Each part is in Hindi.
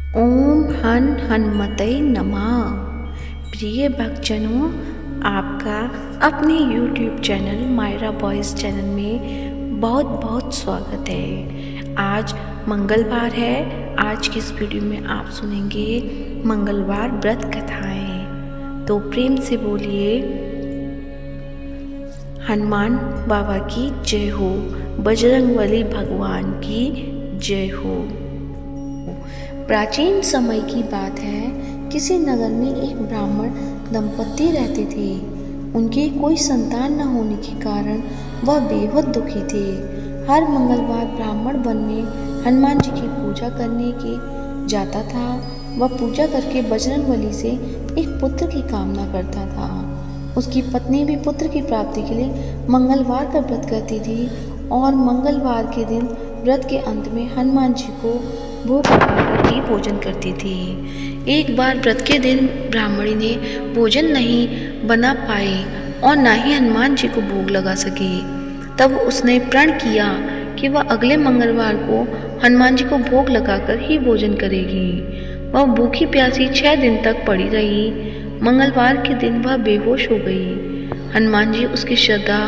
ओम हन हनुमतये नमः। प्रिय भक्तजनों, आपका अपने YouTube channel Mayra boys channel में बहुत बहुत स्वागत है। आज मंगलवार है। आज की इस वीडियो में आप सुनेंगे मंगलवार व्रत कथाएं। तो प्रेम से बोलिए हनुमान बाबा की जय हो, बजरंगबली भगवान की जय हो। प्राचीन समय की बात है। किसी नगर में एक ब्राह्मण दंपत्ति रहते थे। उनके कोई संतान न होने के कारण वह बेहद दुखी थे। हर मंगलवार ब्राह्मण वन में हनुमान जी की पूजा करने के जाता था। वह पूजा करके बजरंगबली से एक पुत्र की कामना करता था। उसकी पत्नी भी पुत्र की प्राप्ति के लिए मंगलवार का व्रत करती थी और मंगलवार के दिन व्रत के अंत में हनुमान जी को भोग लगाकर ही भोजन करती थी। एक बार व्रत के दिन ब्राह्मणी ने भोजन नहीं बना पाई और न ही हनुमान जी को भोग लगा सकी। तब उसने प्रण किया कि वह अगले मंगलवार को हनुमान जी को भोग लगाकर ही भोजन करेगी। वह भूखी प्यासी 6 दिन तक पड़ी रही। मंगलवार के दिन वह बेहोश हो गई। हनुमान जी उसकी श्रद्धा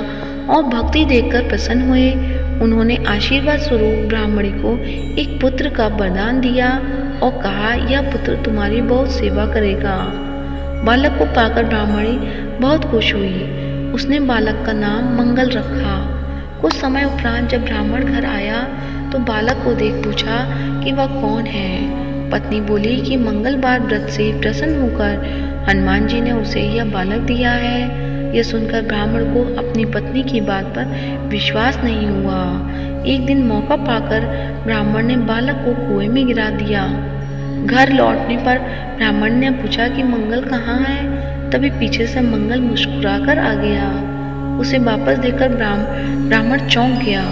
और भक्ति देखकर प्रसन्न हुए। उन्होंने आशीर्वाद स्वरूप ब्राह्मणी को एक पुत्र का वरदान दिया और कहा, यह पुत्र तुम्हारी बहुत सेवा करेगा। बालक को पाकर ब्राह्मणी बहुत खुश हुई। उसने बालक का नाम मंगल रखा। कुछ समय उपरांत जब ब्राह्मण घर आया तो बालक को देख पूछा कि वह कौन है। पत्नी बोली कि मंगलवार व्रत से प्रसन्न होकर हनुमान जी ने उसे यह बालक दिया है। यह सुनकर ब्राह्मण को अपनी पत्नी की बात पर विश्वास नहीं हुआ। एक दिन मौका पाकर ब्राह्मण ने बालक को कुएं में गिरा दिया। घर लौटने पर ब्राह्मण ने पूछा कि मंगल कहाँ है। तभी पीछे से मंगल मुस्कुराकर आ गया। उसे वापस देखकर ब्राह्मण चौंक गया।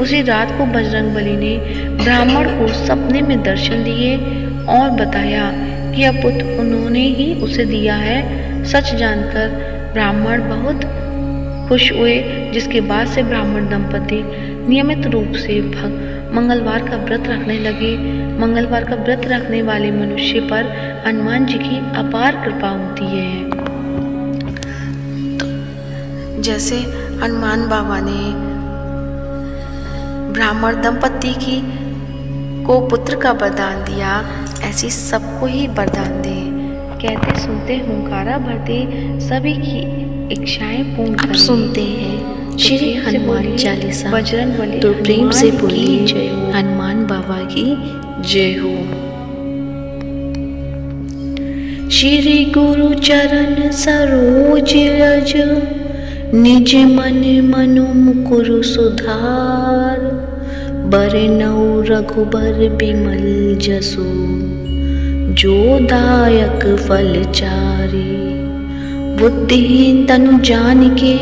उसी रात को बजरंगबली ने ब्राह्मण को सपने में दर्शन दिए और बताया कि यह पुत्र उन्होंने ही उसे दिया है। सच जानकर ब्राह्मण बहुत खुश हुए, जिसके बाद से ब्राह्मण दंपति नियमित रूप से मंगलवार का व्रत रखने लगे। मंगलवार का व्रत रखने वाले मनुष्य पर हनुमान जी की अपार कृपा होती है। तो जैसे हनुमान बाबा ने ब्राह्मण दंपति को पुत्र का वरदान दिया, ऐसी सबको ही वरदान दे। कहते सुनते हुंकारा भरते सभी की इच्छाएं पूर्ण करें। सुनते हैं श्री हनुमान चालीसा। बजरंगबली तो प्रेम से बोलिए हनुमान बाबा की जय हो। श्री गुरु चरण सरोज रज, निज मन मनु मुकुरु सुधार। बरनउँ रघुबर बिमल जसु, जो दायक फल चारि। बुद्धिहीन तनु जानिके,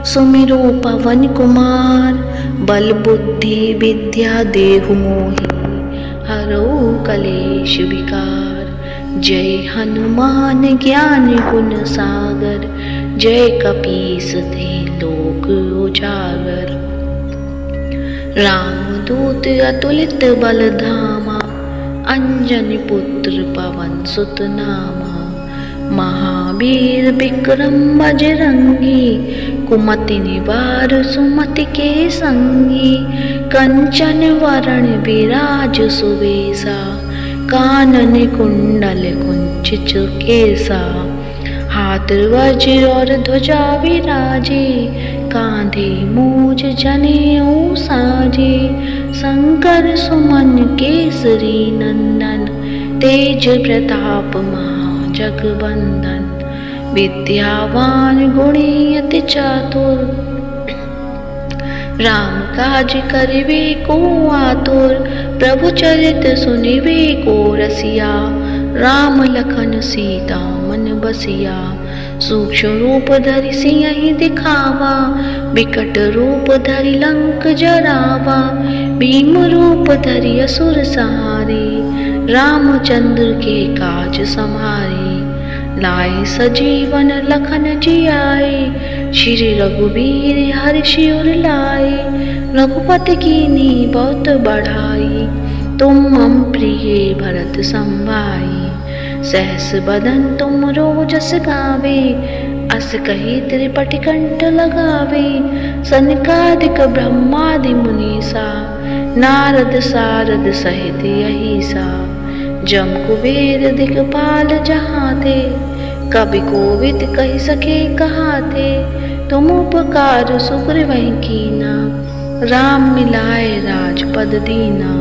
सुमिरो पवन कुमार। बल बुद्धि विद्या देहु मोहि, हरऊ कलेश विकार। जय हनुमान ज्ञान गुण सागर, जय कपीस तिहुँ लोक उजागर। रामदूत अतुलित बल धामा, अंजनी पुत्र पवन सुत नामा। महावीर विक्रम बजरंगी, कुमति निवार सुमति के संगी। कंचन वरण विराज सुवेशा, कानन कुंडल कुंचित केसा। हाथ वज्र और ध्वजा विराजे, कांधे मूज जनेऊ साजे। शंकर सुमन केसरी नंदन, तेज प्रताप महाजगवंदन। विद्यावान गुणी अति चातुर, राम काज करिबे को आतुर। प्रभु चरित सुनिबे को रसिया, राम लखन सीता मन बसिया। सूक्ष्म रूप धरि सियहि दिखावा, विकट रूप धरि लंक जरावा। भीम रूप धरि असुर संहारे, रामचंद्र के काज समारे। लाए सजीवन लखन जियाए, श्री रघुवीर हर्ष उर लाए। रघुपति कीन्ही बहुत बढ़ाई, तुम मम प्रिय भरत बिरद संभाई। सहस बदन तुमरो जस गावे, अस कही त्रिपटि कंठ लगावे। सनकादिक ब्रह्मादि मुनीसा, नारद सारद सहित अहिसा। जम कुबेर दिक्पाल जहाँ थे, कवि कोविद कहि सके कहाते। तुम उपकार सुग्रीवहि कीना, राम मिलाए राजपद दीना।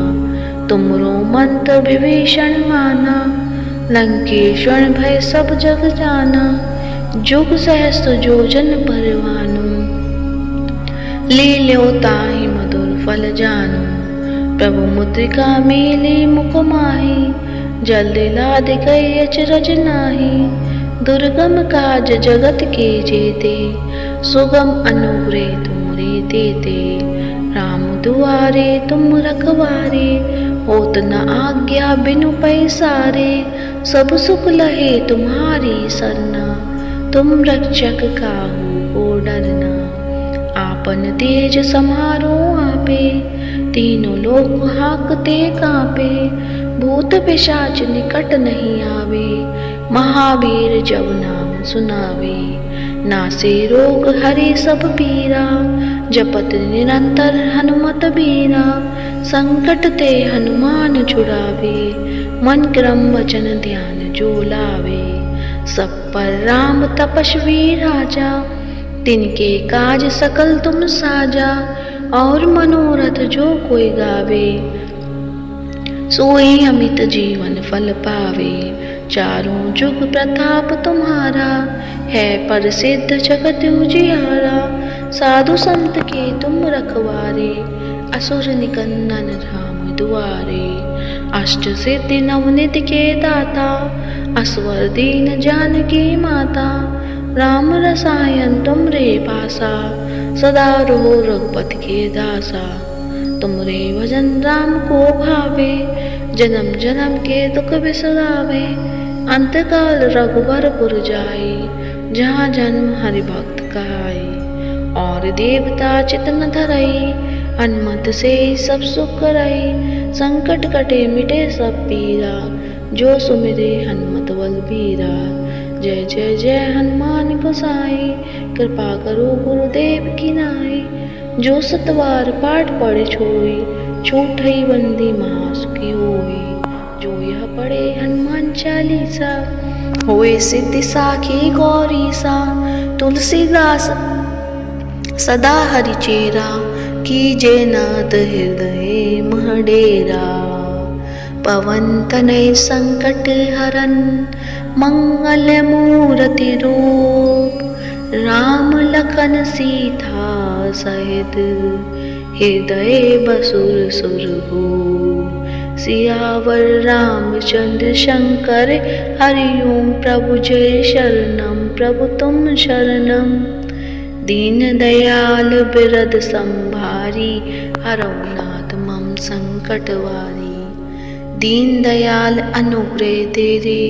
तुमरो मंत्र विभीषण माना, लंकेश्वर भय सब जग जाना। जुग सहस्त्र जोजन परवानो, लील्यो ताहि मधुर फल जानो। प्रभु मुद्रिका मेली मुख माही, जल्दी लादि गए अचरज नाही। दुर्गम काज जगत के जेते, सुगम अनुग्रह तुमरे देते। राम दुआरे तुम रखवारे, होत न आज्ञा बिनु पैसारे। सब सुख लहे तुम्हारी सरना, तुम रक्षक काहू को डरना। आपन तेज समारो आपे, तीनों लोक हाकते कांपे। भूत पिशाच निकट नहीं आवे, महावीर जब नाम सुनावे। नासे रोग हरे सब पीरा, जपत निरंतर हनुमत बीरा। संकट ते हनुमान छुड़ावे, मन क्रम वचन ध्यान जो लावे। सब पर राम तपस्वी राजा, तिनके काज सकल तुम साजा। और मनोरथ जो कोई गावे, सोई अमित जीवन फल पावे। चारों जुग प्रताप तुम्हारा, है प्रसिद्ध जगत उजियारा। साधु संत के तुम रखवारे, असुर निकंदन राम दुआरे। अष्ट सिद्धि नवनिध के दाता, असवर दीन जानकी माता। राम रसायन तुमरे पासा, सदा रहो रघुपति के दासा। तुमरे भजन राम को भावे, जन्म जन्म के दुख बिसरावे। अंतकाल रघुबरपुर जाई, जहाँ जन्म हरि भक्त कहाई। और देवता चित न धरई, हनुमत से सब सुख करई। संकट कटे मिटे सब पीरा, जो सुमिरे हनुमत बलबीरा। जय जय जय हनुमान गोसाई, कृपा करो गुरुदेव की नाई। जो सतवार पाठ पढ़े छोई, छूटई बंदी महासुखी होई। जो यह पढ़े हनुमान चालीसा, होए सिद्धि साखी गौरीसा। तुलसीदास सदा हरिचेरा, कीजे नाथ हृदय मह डेरा। पवन तनय संकट हरन, मंगल मूर्ति रूप। राम लखन सीता सहित, हृदय बसुर सुरभूप। सियावर रामचंद्र शंकर, हरिओम प्रभु जय शरणम। प्रभु तुम शरणम, दीन दयाल बिरद संभारी। हरौ नाथ मम संकट वारी। दीन दयाल अनुग्रह तेरे,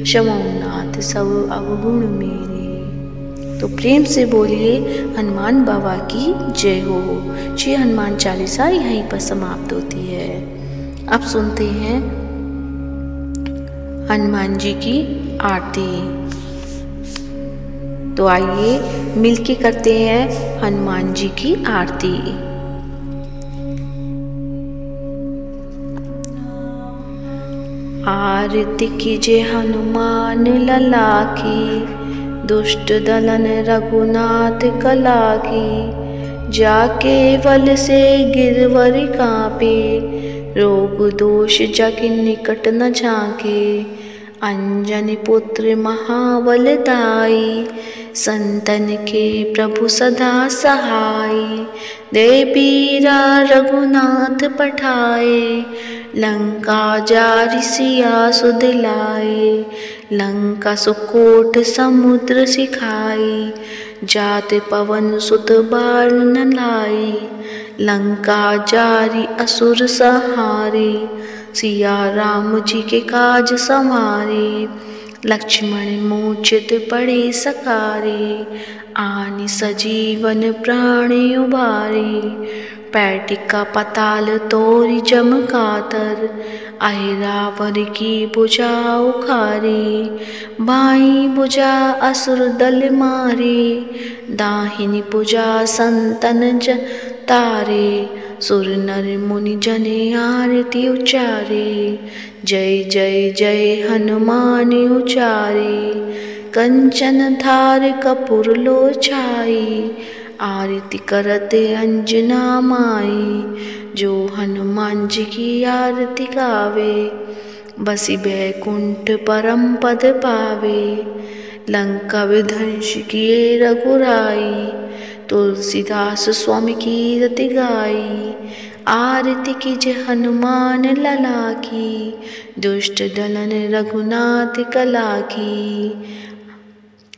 क्षमौ नाथ सब अवगुण मेरे। तो प्रेम से बोलिए हनुमान बाबा की जय हो। श्री हनुमान चालीसा यहीं पर समाप्त होती है। अब सुनते हैं हनुमान जी की आरती। तो आइए मिलके करते हैं हनुमान जी की आरती। आरती कीजे हनुमान लला की, दुष्ट दलन रघुनाथ कला की। जाके बल से गिरवर कांपे, रोग दोष जग निकट न झांके। अंजनी पुत्र महाबलदाई, संतन के प्रभु सदा सहाय। दे पीरा रघुनाथ पठाए, लंका जारि सिया सुध लाए। लंका सुकोट समुद्र सिखाई, जात पवन सुत बार न लाई। लंका जारि असुर सहारे, सिया राम जी के काज संवारे। लक्ष्मण मूर्छित पड़े सकारे, आनि सजीवन प्राण उबारे। पैर टिका पताल तोरी जमकातर, आए रावण की भुजा उखारी, बाई भुजा असुर दल मारे, दाहिनी भुजा संतन तारे, सुर नर मुनि जने आरती उचारे, जय जय जय हनुमान उचारे, कंचन थार कपूर लो छाई, आरती करते अंजना माई, जो हनुमान जी की आरती गावे, बसी बैकुंठ परम पद पावे, लंका विध्वंस किए रघुराई, तुलसीदास स्वामी की रति गाई, आरती कीजे हनुमान लला की, दुष्ट दलन रघुनाथ कला की,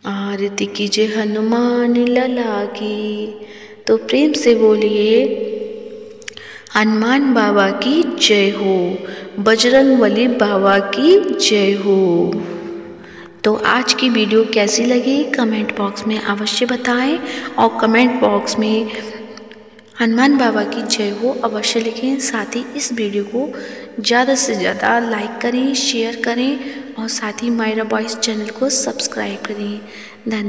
आरती कीजे हनुमान लला की। तो प्रेम से बोलिए हनुमान बाबा की जय हो, बजरंगबली बाबा की जय हो। तो आज की वीडियो कैसी लगी कमेंट बॉक्स में अवश्य बताएं और कमेंट बॉक्स में हनुमान बाबा की जय हो अवश्य लिखें। साथ ही इस वीडियो को ज़्यादा से ज़्यादा लाइक करें, शेयर करें और साथ ही मायरा बॉयज़ चैनल को सब्सक्राइब करें। धन्यवाद।